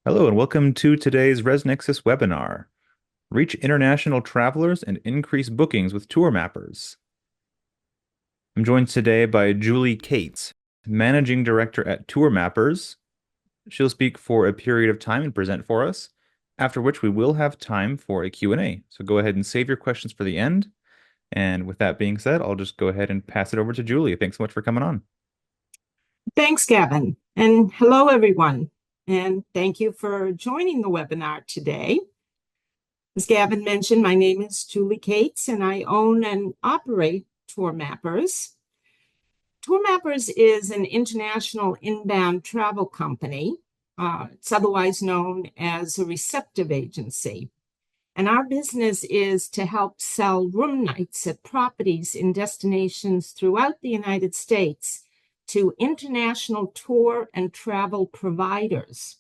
Hello and welcome to today's ResNexus webinar. Reach international travelers and increase bookings with TourMappers. I'm joined today by Julie Cates, Managing Director at TourMappers. She'll speak for a period of time and present for us, after which we will have time for a Q&A. So go ahead and save your questions for the end. And with that being said, I'll just go ahead and pass it over to Julie. Thanks so much for coming on. Thanks, Gavin. And hello, everyone. And thank you for joining the webinar today. As Gavin mentioned, my name is Julie Cates, and I own and operate TourMappers. TourMappers is an international inbound travel company. It's otherwise known as a receptive agency. And our business is to help sell room nights at properties in destinations throughout the United States to international tour and travel providers.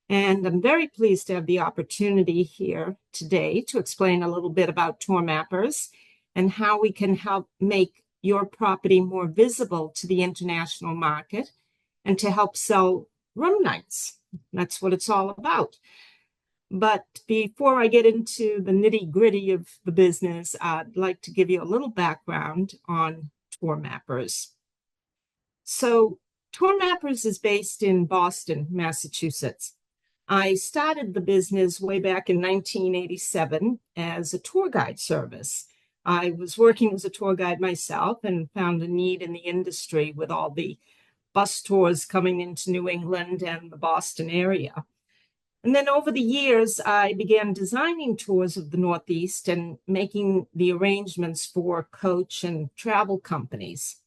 And I'm very pleased to have the opportunity here today to explain a little bit about TourMappers and how we can help make your property more visible to the international market and to help sell room nights. That's what it's all about. But before I get into the nitty-gritty of the business, I'd like to give you a little background on TourMappers. So TourMappers is based in Boston, Massachusetts. I started the business way back in 1987 as a tour guide service. I was working as a tour guide myself and found a need in the industry with all the bus tours coming into New England and the Boston area. And then over the years, I began designing tours of the Northeast and making the arrangements for coach and travel companies.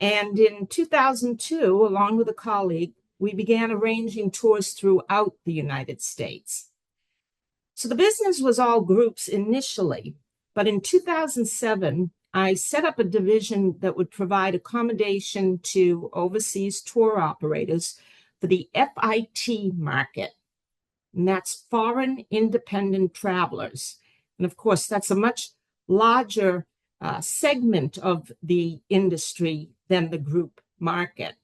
And in 2002, along with a colleague, we began arranging tours throughout the United States. So the business was all groups initially, but in 2007, I set up a division that would provide accommodation to overseas tour operators for the FIT market. And that's foreign independent travelers. And of course, that's a much larger segment of the industry than the group market.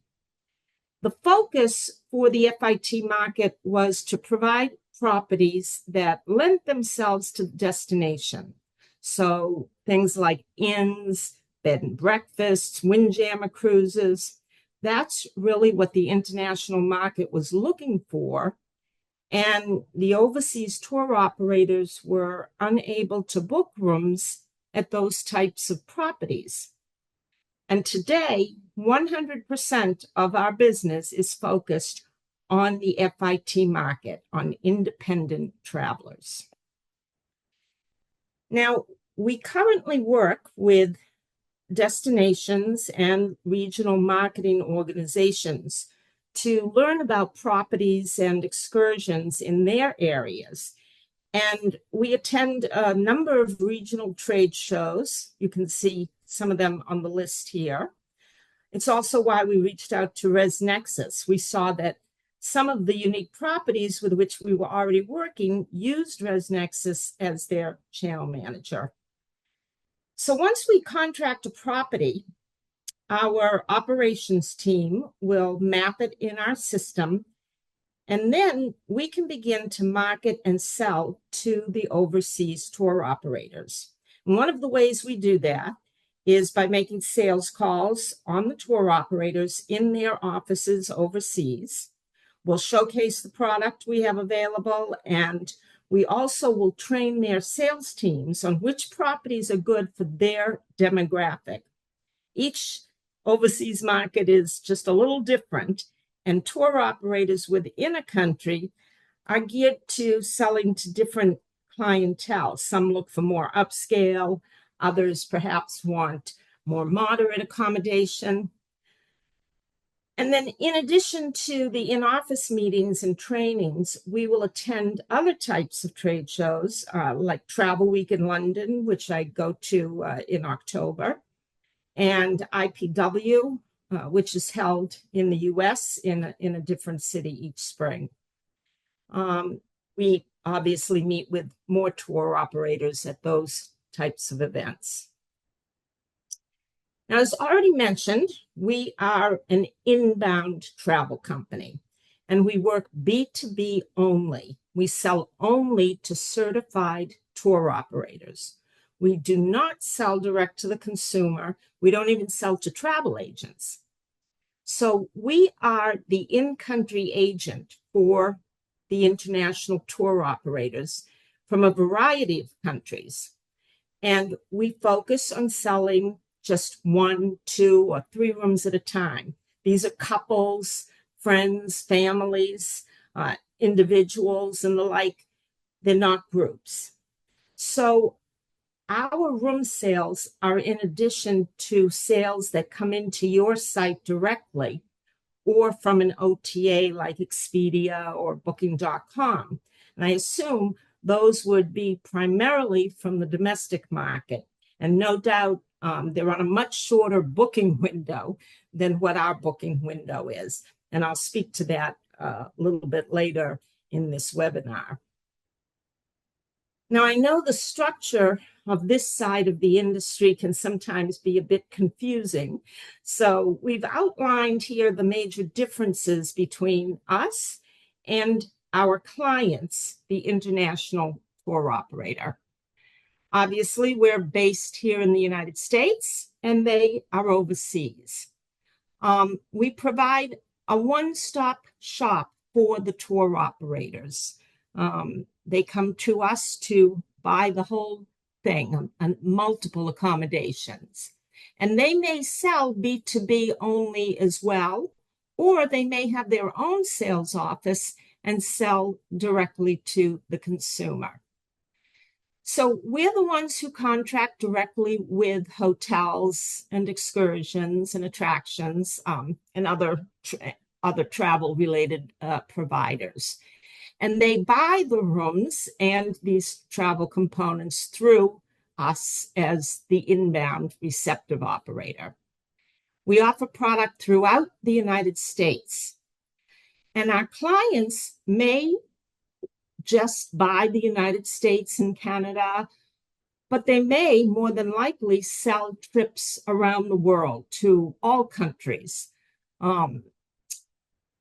The focus for the FIT market was to provide properties that lent themselves to the destination. So things like inns, bed and breakfasts, windjammer cruises. That's really what the international market was looking for. And the overseas tour operators were unable to book rooms at those types of properties. And today, 100% of our business is focused on the FIT market, on independent travelers. Now, we currently work with destinations and regional marketing organizations to learn about properties and excursions in their areas. And we attend a number of regional trade shows. You can see some of them on the list here. It's also why we reached out to ResNexus. We saw that some of the unique properties with which we were already working used ResNexus as their channel manager. So once we contract a property, our operations team will map it in our system, and then we can begin to market and sell to the overseas tour operators. And one of the ways we do that is by making sales calls on the tour operators in their offices overseas. We'll showcase the product we have available, and we also will train their sales teams on which properties are good for their demographic. Each overseas market is just a little different, and tour operators within a country are geared to selling to different clientele. Some look for more upscale, others perhaps want more moderate accommodation. And then in addition to the in-office meetings and trainings, we will attend other types of trade shows like Travel Week in London, which I go to in October, and IPW, which is held in the US in a different city each spring. We obviously meet with more tour operators at those types of events. Now, as already mentioned, we are an inbound travel company. and we work B2B only. We sell only to certified tour operators. We do not sell direct to the consumer. We don't even sell to travel agents. So we are the in-country agent for the international tour operators from a variety of countries. And we focus on selling just 1, 2, or 3 rooms at a time. These are couples, friends, families, individuals, and the like. They're not groups. So our room sales are in addition to sales that come into your site directly or from an OTA like Expedia or Booking.com. And I assume those would be primarily from the domestic market. And no doubt they're on a much shorter booking window than what our booking window is. And I'll speak to that a little bit later in this webinar. Now, I know the structure of this side of the industry can sometimes be a bit confusing. So we've outlined here the major differences between us and our clients, the international tour operator. Obviously, we're based here in the United States, and they are overseas. We provide a one-stop shop for the tour operators. They come to us to buy the whole thing and multiple accommodations. And they may sell B2B only as well, or they may have their own sales office and sell directly to the consumer. So we're the ones who contract directly with hotels and excursions and attractions and other travel-related providers. And they buy the rooms and these travel components through us as the inbound receptive operator. We offer product throughout the United States. And our clients may just buy the United States and Canada, but they may more than likely sell trips around the world to all countries.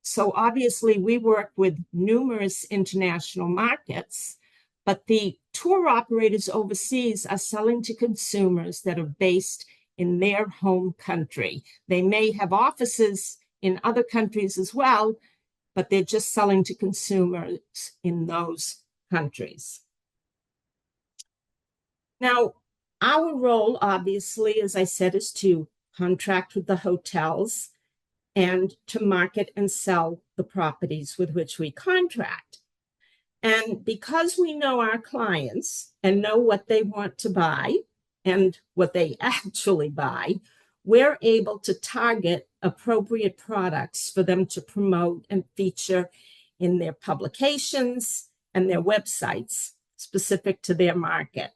So obviously we work with numerous international markets, but the tour operators overseas are selling to consumers that are based in their home country. They may have offices in other countries as well, but they're just selling to consumers in those countries. Now, our role, obviously, as I said, is to contract with the hotels and to market and sell the properties with which we contract. And because we know our clients and know what they want to buy and what they actually buy, we're able to target appropriate products for them to promote and feature in their publications and their websites specific to their market.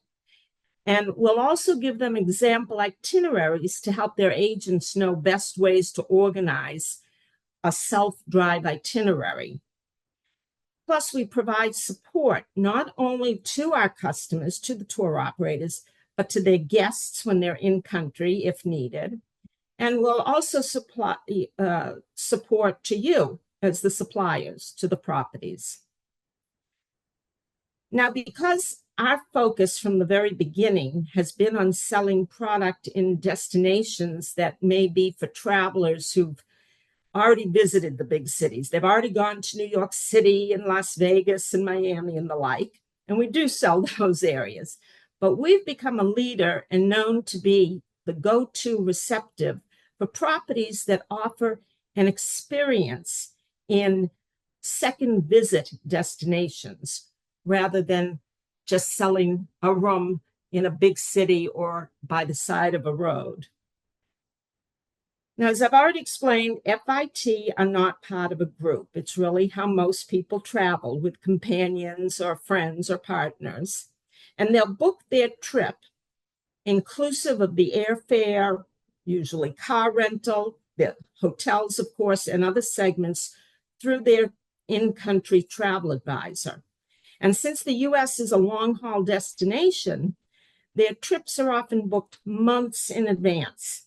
And we'll also give them example itineraries to help their agents know best ways to organize a self-drive itinerary. Plus, we provide support not only to our customers, to the tour operators, but to their guests when they're in country if needed. And we'll also supply support to you as the suppliers to the properties. Now, because our focus from the very beginning has been on selling product in destinations that may be for travelers who've already visited the big cities. They've already gone to New York City and Las Vegas and Miami and the like, and we do sell those areas. But we've become a leader and known to be the go-to receptive for properties that offer an experience in second visit destinations rather than just selling a room in a big city or by the side of a road. Now, as I've already explained, FIT are not part of a group. It's really how most people travel with companions or friends or partners. And they'll book their trip inclusive of the airfare, usually car rental, the hotels, of course, and other segments through their in-country travel advisor. And since the U.S. is a long-haul destination, their trips are often booked months in advance.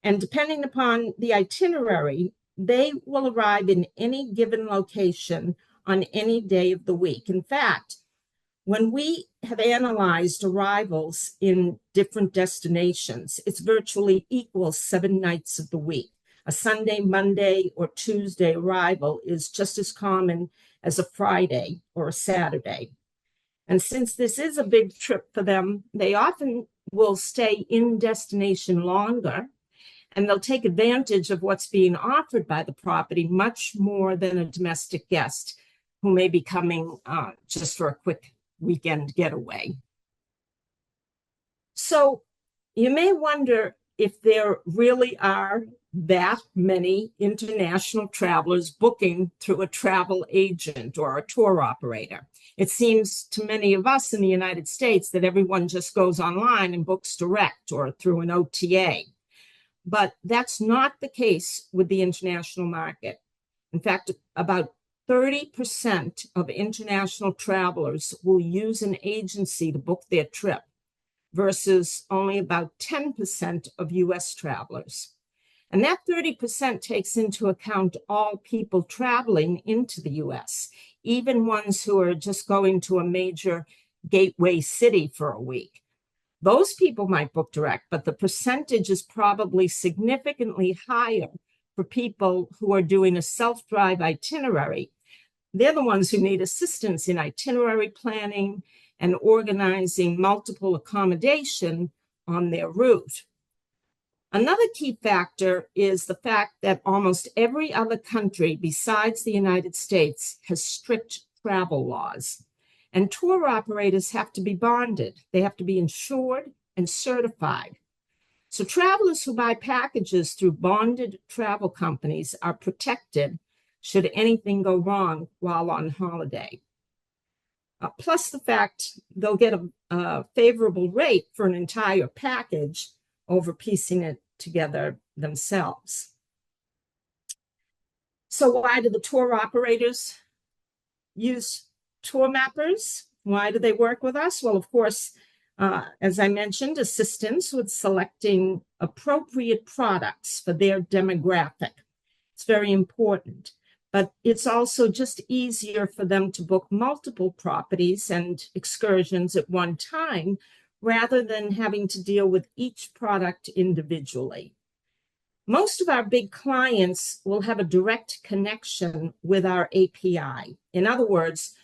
And depending upon the itinerary, they will arrive in any given location on any day of the week. In fact, when we have analyzed arrivals in different destinations, it's virtually equal 7 nights of the week. A Sunday, Monday, or Tuesday arrival is just as common as a Friday or a Saturday. And since this is a big trip for them, they often will stay in destination longer, and they'll take advantage of what's being offered by the property much more than a domestic guest who may be coming just for a quick weekend getaway. So you may wonder if there really are that many international travelers booking through a travel agent or a tour operator. It seems to many of us in the United States that everyone just goes online and books direct or through an OTA. But that's not the case with the international market. In fact, about 30% of international travelers will use an agency to book their trip versus only about 10% of US travelers. And that 30% takes into account all people traveling into the US, even ones who are just going to a major gateway city for a week. Those people might book direct, but the percentage is probably significantly higher for people who are doing a self-drive itinerary. They're the ones who need assistance in itinerary planning and organizing multiple accommodation on their route. Another key factor is the fact that almost every other country besides the United States has strict travel laws. And tour operators have to be bonded. They have to be insured and certified. So travelers who buy packages through bonded travel companies are protected should anything go wrong while on holiday. Plus the fact they'll get a favorable rate for an entire package over piecing it together themselves. So why do the tour operators use TourMappers? Why do they work with us? Well, of course, as I mentioned, assistance with selecting appropriate products for their demographic. It's very important, but it's also just easier for them to book multiple properties and excursions at one time rather than having to deal with each product individually. Most of our big clients will have a direct connection with our API. In other words,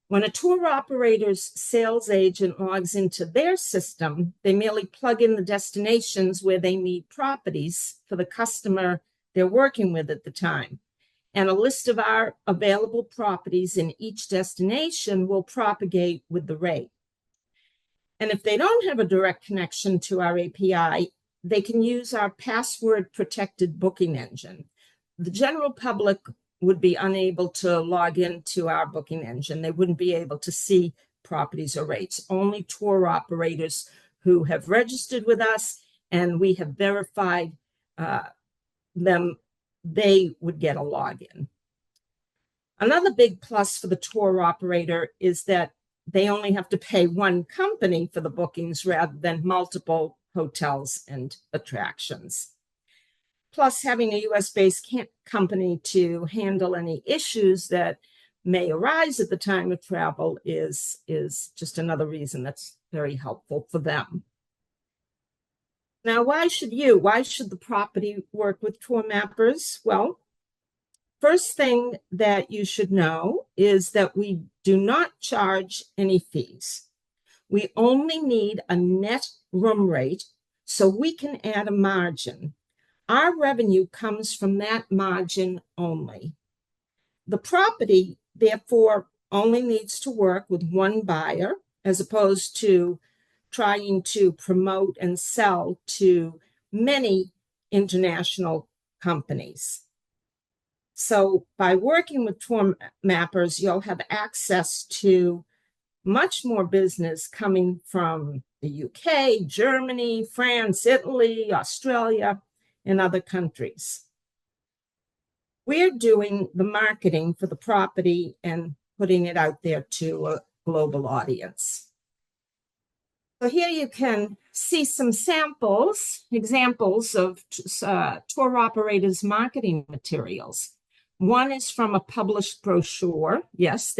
when a tour operator's sales agent logs into their system, they merely plug in the destinations where they need properties for the customer they're working with at the time. And a list of our available properties in each destination will propagate with the rate. And if they don't have a direct connection to our API, they can use our password-protected booking engine. The general public would be unable to log into our booking engine. They wouldn't be able to see properties or rates. Only tour operators who have registered with us and we have verified them, they would get a login. Another big plus for the tour operator is that they only have to pay one company for the bookings rather than multiple hotels and attractions. Plus, having a US-based company to handle any issues that may arise at the time of travel is just another reason that's very helpful for them. Now, why should the property work with TourMappers? Well, first thing that you should know is that we do not charge any fees. We only need a net room rate so we can add a margin. Our revenue comes from that margin only. The property, therefore, only needs to work with one buyer as opposed to trying to promote and sell to many international companies. So by working with TourMappers, you'll have access to much more business coming from the UK, Germany, France, Italy, Australia, and other countries. We're doing the marketing for the property and putting it out there to a global audience. So here you can see some examples of tour operators' marketing materials. One is from a published brochure. Yes,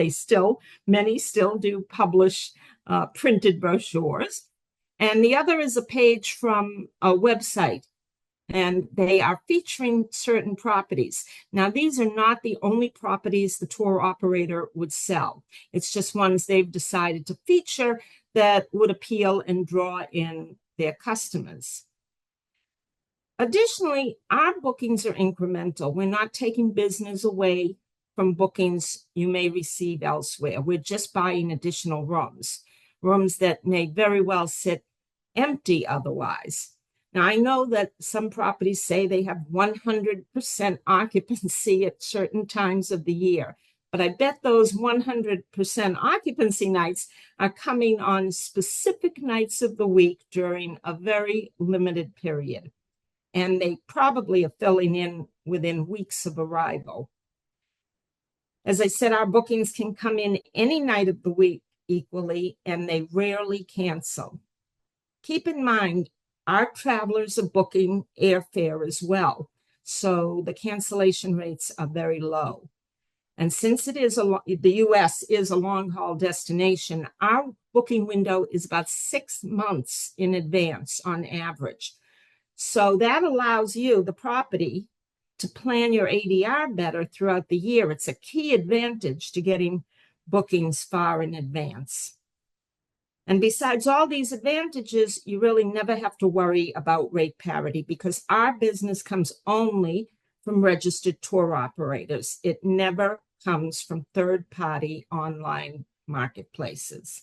many still do publish printed brochures. And the other is a page from a website, and they are featuring certain properties. Now, these are not the only properties the tour operator would sell. It's just ones they've decided to feature that would appeal and draw in their customers. Additionally, our bookings are incremental. We're not taking business away from bookings you may receive elsewhere. We're just buying additional rooms that may very well sit empty otherwise. Now, I know that some properties say they have 100% occupancy at certain times of the year, but I bet those 100% occupancy nights are coming on specific nights of the week during a very limited period. And they probably are filling in within weeks of arrival. As I said, our bookings can come in any night of the week equally, and they rarely cancel. Keep in mind, our travelers are booking airfare as well, so the cancellation rates are very low. And since the U.S. is a long-haul destination, our booking window is about 6 months in advance on average. So that allows you, the property, to plan your ADR better throughout the year. It's a key advantage to getting bookings far in advance. And besides all these advantages, you really never have to worry about rate parity because our business comes only from registered tour operators. It never comes from third-party online marketplaces.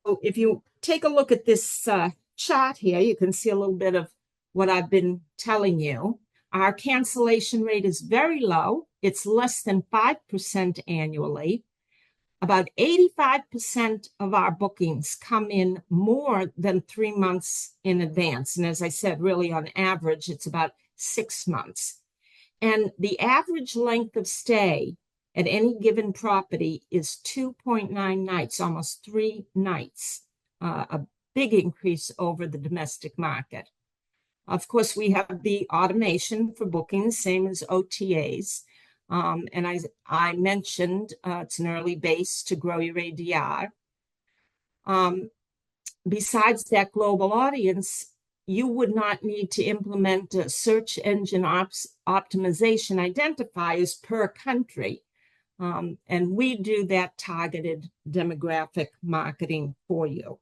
So if you take a look at this chart here, you can see a little bit of what I've been telling you. Our cancellation rate is very low. It's less than 5% annually. About 85% of our bookings come in more than 3 months in advance. And as I said, really on average, it's about 6 months. And the average length of stay at any given property is 2.9 nights, almost 3 nights, a big increase over the domestic market. Of course, we have the automation for bookings, same as OTAs. And I mentioned it's an early base to grow your ADR. Besides that global audience, you would not need to implement a search engine optimization identifiers per country. And we do that targeted demographic marketing for you.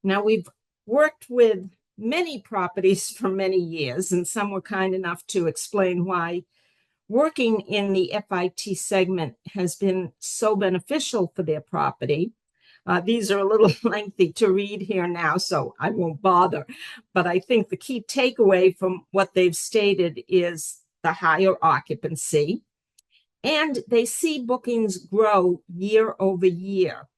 Now, we've worked with many properties for many years, and some were kind enough to explain why working in the FIT segment has been so beneficial for their property. These are a little lengthy to read here now, so I won't bother. But I think the key takeaway from what they've stated is the higher occupancy, and they see bookings grow year over year.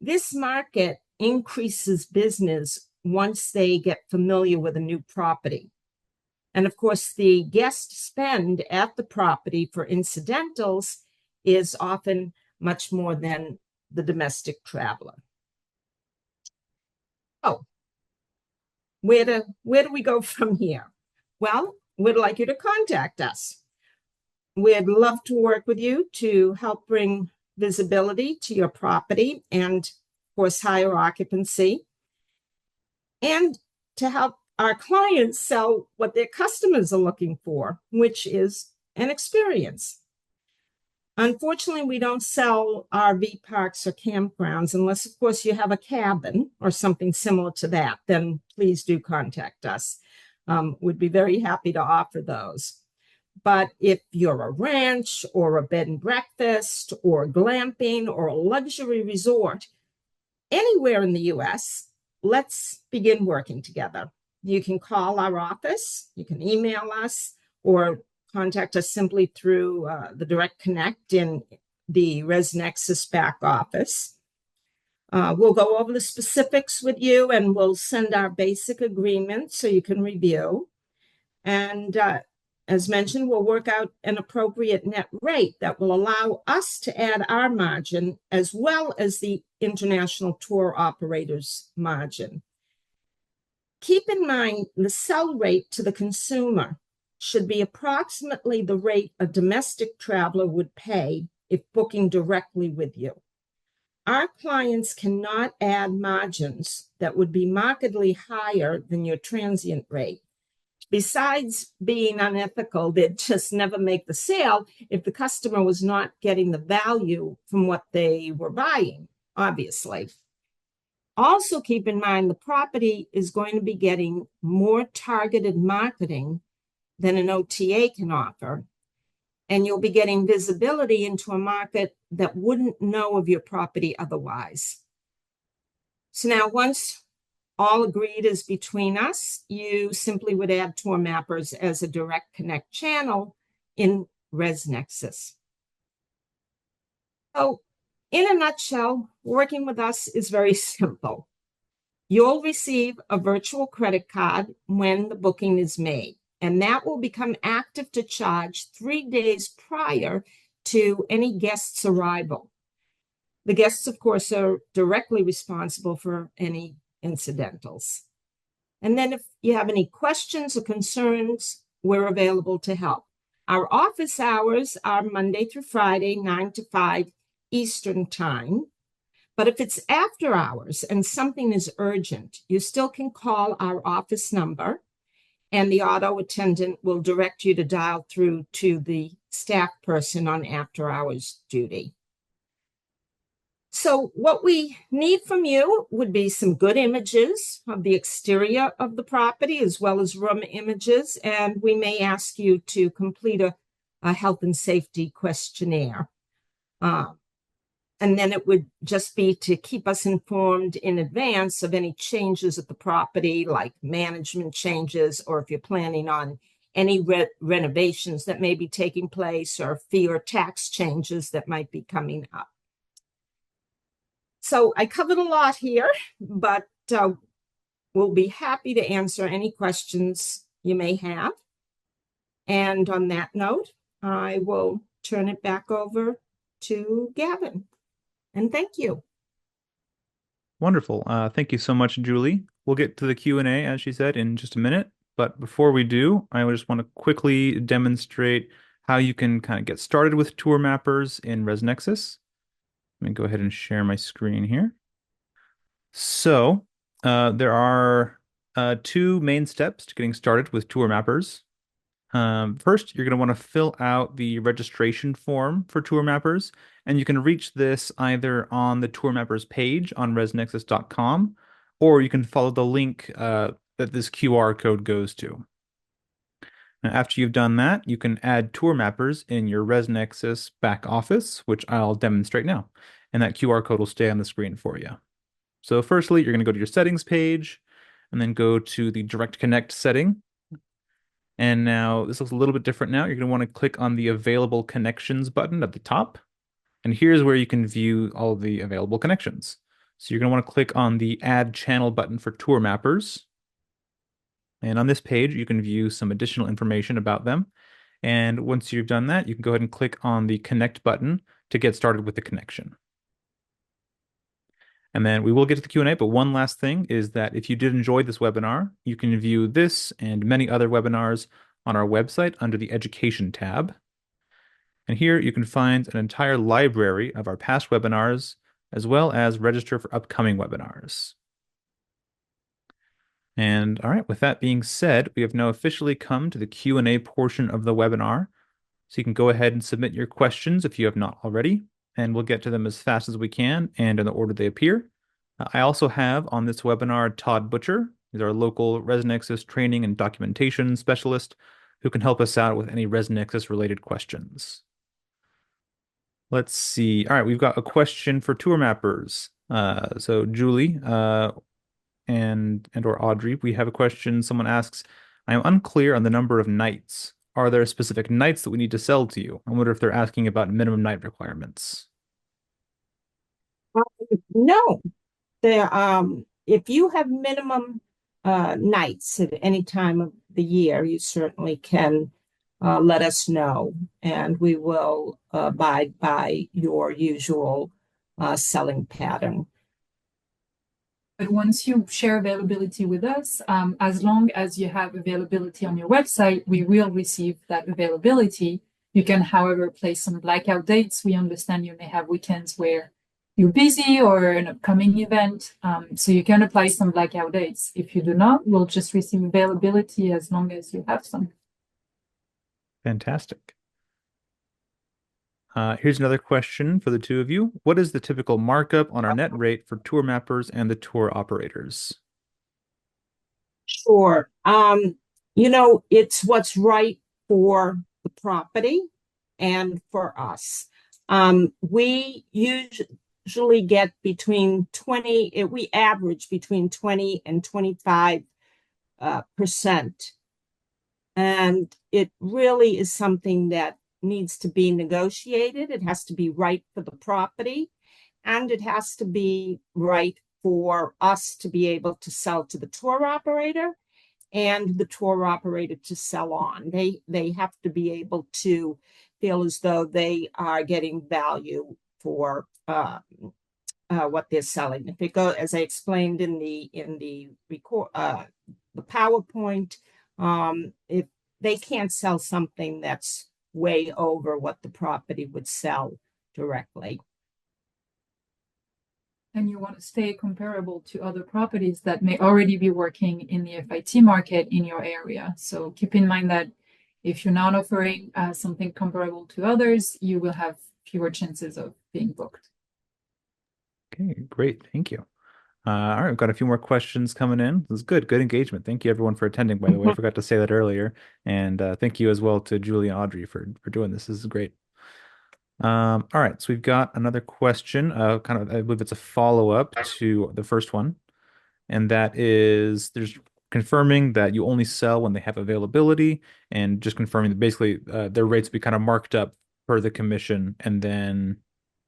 This market increases business once they get familiar with a new property. And of course, the guest spend at the property for incidentals is often much more than the domestic traveler. Oh, where do we go from here? Well, we'd like you to contact us. We'd love to work with you to help bring visibility to your property and, of course, higher occupancy, and to help our clients sell what their customers are looking for, which is an experience. Unfortunately, we don't sell RV parks or campgrounds unless, of course, you have a cabin or something similar to that. Then please do contact us. We'd be very happy to offer those. But if you're a ranch or a bed and breakfast or glamping or a luxury resort anywhere in the U.S., let's begin working together. You can call our office, you can email us, or contact us simply through the Direct Connect in the ResNexus back office. We'll go over the specifics with you, and we'll send our basic agreement so you can review. And as mentioned, we'll work out an appropriate net rate that will allow us to add our margin as well as the international tour operators margin. Keep in mind the sell rate to the consumer should be approximately the rate a domestic traveler would pay if booking directly with you. Our clients cannot add margins that would be markedly higher than your transient rate. Besides being unethical, they'd just never make the sale if the customer was not getting the value from what they were buying, obviously. Also, keep in mind the property is going to be getting more targeted marketing than an OTA can offer, and you'll be getting visibility into a market that wouldn't know of your property otherwise. So now, once all agreed is between us, you simply would add TourMappers as a direct connect channel in ResNexus. So, in a nutshell, working with us is very simple. You'll receive a virtual credit card when the booking is made, and that will become active to charge 3 days prior to any guest's arrival. The guests, of course, are directly responsible for any incidentals. And then if you have any questions or concerns, we're available to help. Our office hours are Monday through Friday, 9 to 5 Eastern Time. But if it's after hours and something is urgent, you still can call our office number, and the auto attendant will direct you to dial through to the staff person on after hours duty. So what we need from you would be some good images of the exterior of the property as well as room images, and we may ask you to complete a health and safety questionnaire. And then it would just be to keep us informed in advance of any changes at the property, like management changes, or if you're planning on any renovations that may be taking place, or fee or tax changes that might be coming up. So I covered a lot here, but we'll be happy to answer any questions you may have. And on that note, I will turn it back over to Gavin. And thank you. Wonderful. Thank you so much, Julie. We'll get to the Q&A, as she said, in just a minute. But before we do, I just want to quickly demonstrate how you can kind of get started with TourMappers in ResNexus. Let me go ahead and share my screen here. So there are 2 main steps to getting started with TourMappers. First, you're going to want to fill out the registration form for TourMappers, and you can reach this either on the TourMappers page on resnexus.com, or you can follow the link that this QR code goes to. Now, after you've done that, you can add TourMappers in your ResNexus back office, which I'll demonstrate now, and that QR code will stay on the screen for you. So firstly, you're going to go to your settings page, and then go to the Direct Connect setting. And now this looks a little bit different now. You're going to want to click on the Available Connections button at the top. And here's where you can view all the available connections. So you're going to want to click on the Add Channel button for TourMappers. And on this page, you can view some additional information about them. And once you've done that, you can go ahead and click on the Connect button to get started with the connection. And then we will get to the Q&A, but one last thing is that if you did enjoy this webinar, you can view this and many other webinars on our website under the Education tab. And here you can find an entire library of our past webinars, as well as register for upcoming webinars. And all right, with that being said, we have now officially come to the Q&A portion of the webinar. So you can go ahead and submit your questions if you have not already, and we'll get to them as fast as we can and in the order they appear. I also have on this webinar Todd Butcher. He's our local ResNexus training and documentation specialist who can help us out with any ResNexus related questions. Let's see. All right, we've got a question for TourMappers. So Julie and or Audrey, we have a question. Someone asks, I am unclear on the number of nights. Are there specific nights that we need to sell to you? I wonder if they're asking about minimum night requirements. No, if you have minimum nights at any time of the year, you certainly can let us know, and we will abide by your usual selling pattern. But once you share availability with us, as long as you have availability on your website, we will receive that availability. You can, however, place some blackout dates. We understand you may have weekends where you're busy or an upcoming event. So you can apply some blackout dates. If you do not, we'll just receive availability as long as you have some. Fantastic. Here's another question for the two of you. What is the typical markup on our net rate for tour mappers and the tour operators? Sure. It's what's right for the property and for us. We usually get between 20, we average between 20 and 25%. And it really is something that needs to be negotiated. It has to be right for the property, and it has to be right for us to be able to sell to the tour operator and the tour operator to sell on. They have to be able to feel as though they are getting value for what they're selling. If it go, as I explained in the record, the PowerPoint, if they can't sell something that's way over what the property would sell directly. And you want to stay comparable to other properties that may already be working in the FIT market in your area. So keep in mind that if you're not offering something comparable to others, you will have fewer chances of being booked. Okay, great. Thank you. All right, we've got a few more questions coming in. This is good. Good engagement. Thank you everyone for attending, by the way. I forgot to say that earlier. And thank you as well to Julie and Audrey for doing this. This is great. All right, so we've got another question, kind of, I believe it's a follow-up to the first one, and that is there's confirming that you only sell when they have availability, and just confirming that basically their rates be kind of marked up per the commission, and then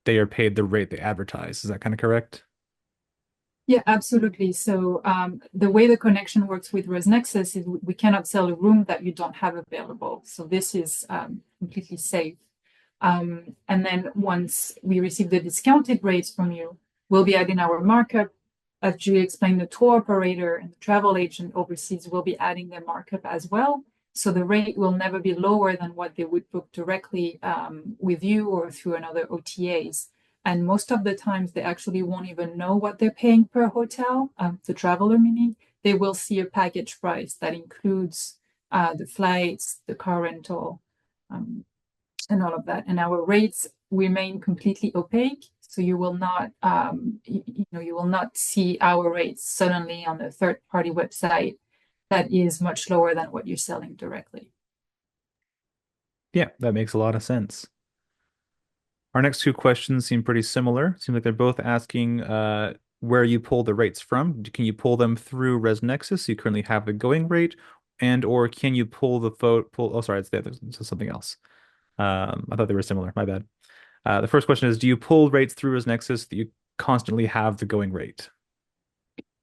they are paid the rate they advertise. Is that kind of correct? Yeah, absolutely. So the way the connection works with ResNexus is we cannot sell a room that you don't have available. So this is completely safe. And then once we receive the discounted rates from you, we'll be adding our markup. As Julie explained, the tour operator and the travel agent overseas will be adding their markup as well. So the rate will never be lower than what they would book directly with you or through another OTAs. And most of the times they actually won't even know what they're paying per hotel, the traveler meaning. They will see a package price that includes the flights, the car rental, and all of that. And our rates remain completely opaque, so you will not, you will not see our rates suddenly on a third-party website that is much lower than what you're selling directly. Yeah, that makes a lot of sense. Our next two questions seem pretty similar. Seems like they're both asking where you pull the rates from. Can you pull them through ResNexus? So you currently have the going rate, and or can you pull the pull? Oh, sorry, it's something else. I thought they were similar. My bad. The first question is, do you pull rates through ResNexus that you constantly have the going rate?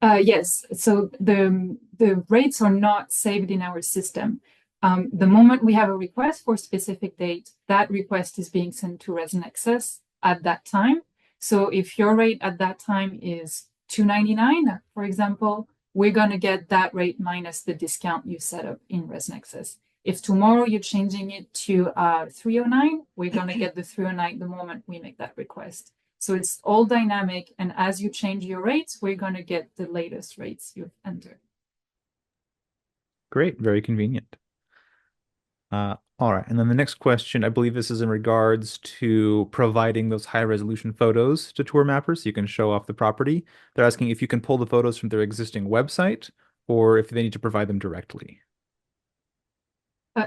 Yes. So the rates are not saved in our system. The moment we have a request for a specific date, that request is being sent to ResNexus at that time. So if your rate at that time is $299, for example, we're going to get that rate minus the discount you set up in ResNexus. If tomorrow you're changing it to $309, we're going to get the $309 the moment we make that request. So it's all dynamic, and as you change your rates, we're going to get the latest rates you've entered. Great, very convenient. All right, and then the next question, I believe this is in regards to providing those high resolution photos to tour mappers so you can show off the property. They're asking if you can pull the photos from their existing website or if they need to provide them directly.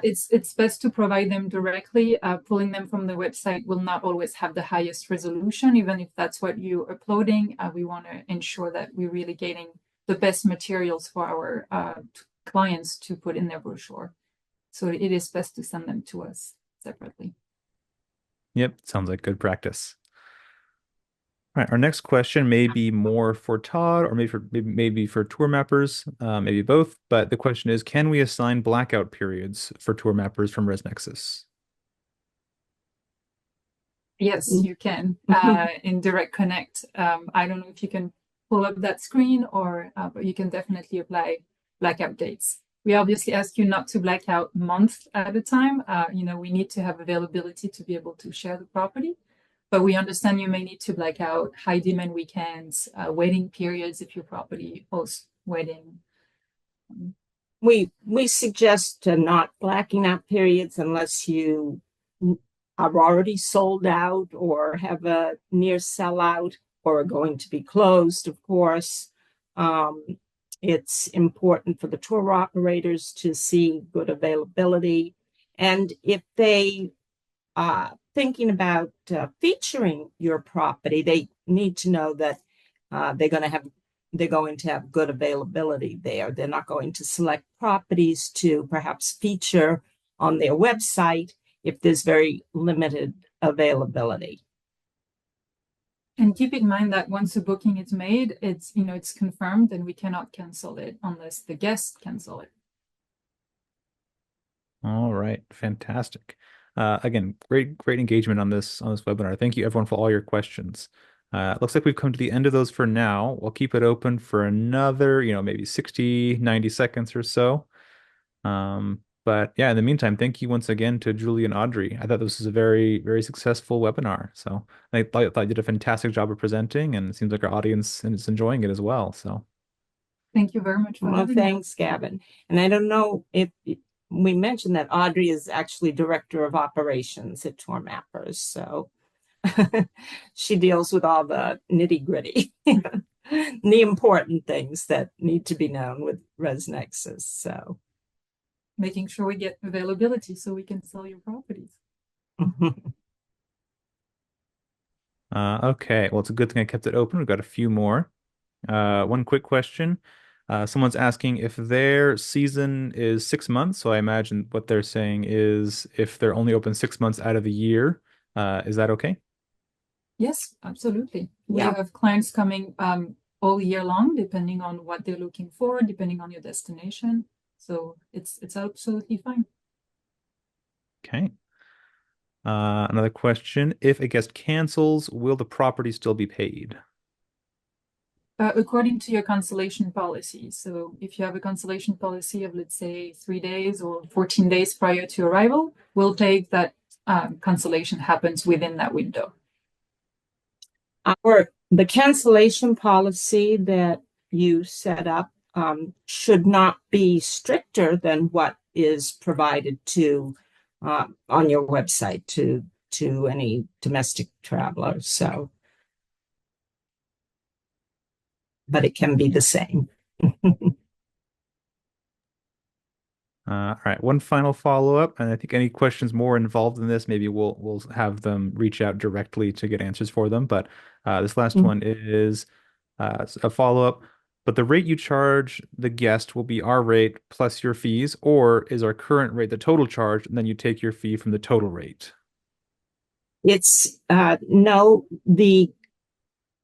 It's best to provide them directly. Pulling them from the website will not always have the highest resolution, even if that's what you're uploading. We want to ensure that we're really getting the best materials for our clients to put in their brochure. So it is best to send them to us separately. Yep, sounds like good practice. All right, our next question may be more for Todd or maybe for tour mappers, maybe both. But the question is, can we assign blackout periods for tour mappers from ResNexus? Yes, you can in Direct Connect. I don't know if you can pull up that screen, or but you can definitely apply blackout dates. We obviously ask you not to black out months at a time. We need to have availability to be able to share the property, but we understand you may need to black out high demand weekends, waiting periods if your property hosts wedding. We suggest not blacking out periods unless you are already sold out or have a near sellout or are going to be closed, of course. It's important for the tour operators to see good availability. And if they are thinking about featuring your property, they need to know that they're going to have good availability there. They're not going to select properties to perhaps feature on their website if there's very limited availability. And keep in mind that once a booking is made, it's confirmed, and we cannot cancel it unless the guest cancel it. All right, fantastic. Again, great engagement on this webinar. Thank you everyone for all your questions. Looks like we've come to the end of those for now. We'll keep it open for another, maybe 60, 90 seconds or so. But yeah, in the meantime, thank you once again to Julie and Audrey. I thought this was a very, very successful webinar. So I thought you did a fantastic job of presenting, and it seems like our audience is enjoying it as well. So thank you very much for having me. Thanks, Gavin. And I don't know if we mentioned that Audrey is actually Director of Operations at TourMappers. So she deals with all the nitty-gritty, the important things that need to be known with ResNexus. So making sure we get availability so we can sell your properties. Okay, well, it's a good thing I kept it open. We've got a few more. One quick question. Someone's asking if their season is 6 months. So I imagine what they're saying is if they're only open 6 months out of the year, is that okay? Yes, absolutely. We Yeah. have clients coming all year long, depending on what they're looking for, depending on your destination. So it's absolutely fine. Okay. Another question. If a guest cancels, will the property still be paid? According to your cancellation policy. So if you have a cancellation policy of, let's say, 3 days or 14 days prior to arrival, we'll take that cancellation happens within that window. The cancellation policy that you set up should not be stricter than what is provided to on your website to any domestic traveler. So, but it can be the same. All right, one final follow-up, and I think any questions more involved in this, maybe we'll have them reach out directly to get answers for them. But this last one is a follow-up. But the rate you charge the guest will be our rate plus your fees, or is our current rate the total charge, and then you take your fee from the total rate? It's no,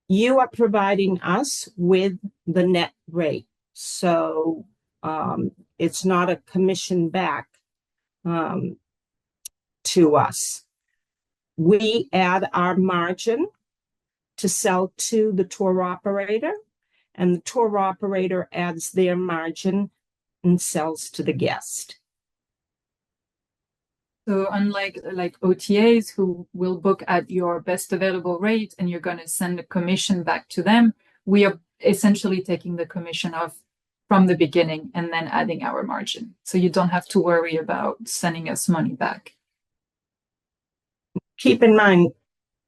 you are providing us with the net rate. So it's not a commission back to us. We add our margin to sell to the tour operator, and the tour operator adds their margin and sells to the guest. So unlike OTAs who will book at your best available rate and you're going to send a commission back to them, we are essentially taking the commission off from the beginning and then adding our margin. So you don't have to worry about sending us money back. Keep in mind,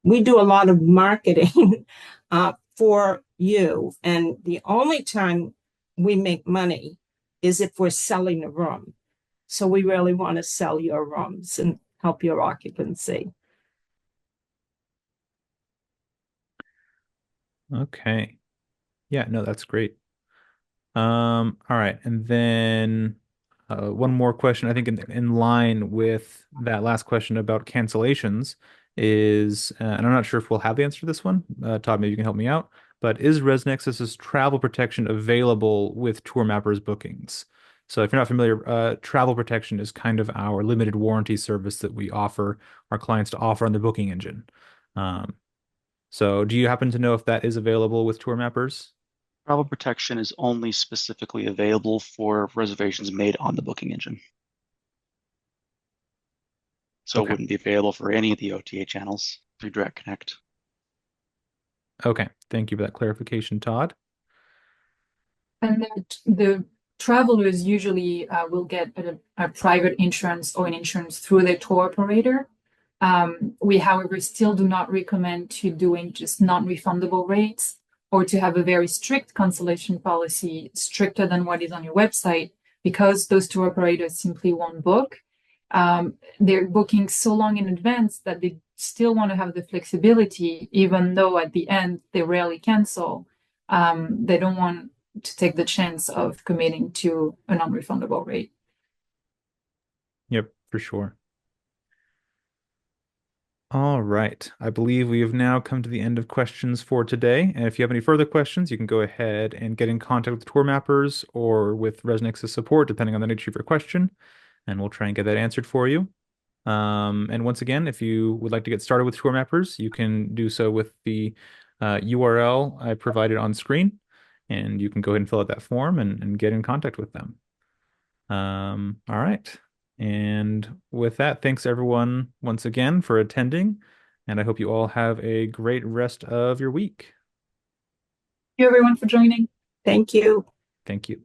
we do a lot of marketing for you, and the only time we make money is if we're selling a room. So we really want to sell your rooms and help your occupancy. Okay. Yeah, no, that's great. All right, and then one more question. I think in line with that last question about cancellations is, and I'm not sure if we'll have the answer to this one. Todd, maybe you can help me out. But is ResNexus's travel protection available with TourMappers bookings? So if you're not familiar, travel protection is kind of our limited warranty service that we offer our clients to offer on the booking engine. So do you happen to know if that is available with TourMappers? Travel protection is only specifically available for reservations made on the booking engine. So it Okay. wouldn't be available for any of the OTA channels through Direct Connect. Okay. Thank you for that clarification, Todd. And the travelers usually will get a private insurance or an insurance through their tour operator. We, however, still do not recommend to doing just non-refundable rates or to have a very strict cancellation policy, stricter than what is on your website, because those tour operators simply won't book. They're booking so long in advance that they still want to have the flexibility, even though at the end they rarely cancel. They don't want to take the chance of committing to a non-refundable rate. Yep, for sure. All right. I believe we have now come to the end of questions for today. And if you have any further questions, you can go ahead and get in contact with TourMappers or with ResNexus support, depending on the nature of your question, and we'll try and get that answered for you. And once again, if you would like to get started with TourMappers, you can do so with the URL I provided on screen, and you can go ahead and fill out that form and get in contact with them. All right. And with that, thanks everyone once again for attending, and I hope you all have a great rest of your week. Thank you everyone for joining. Thank you. Thank you.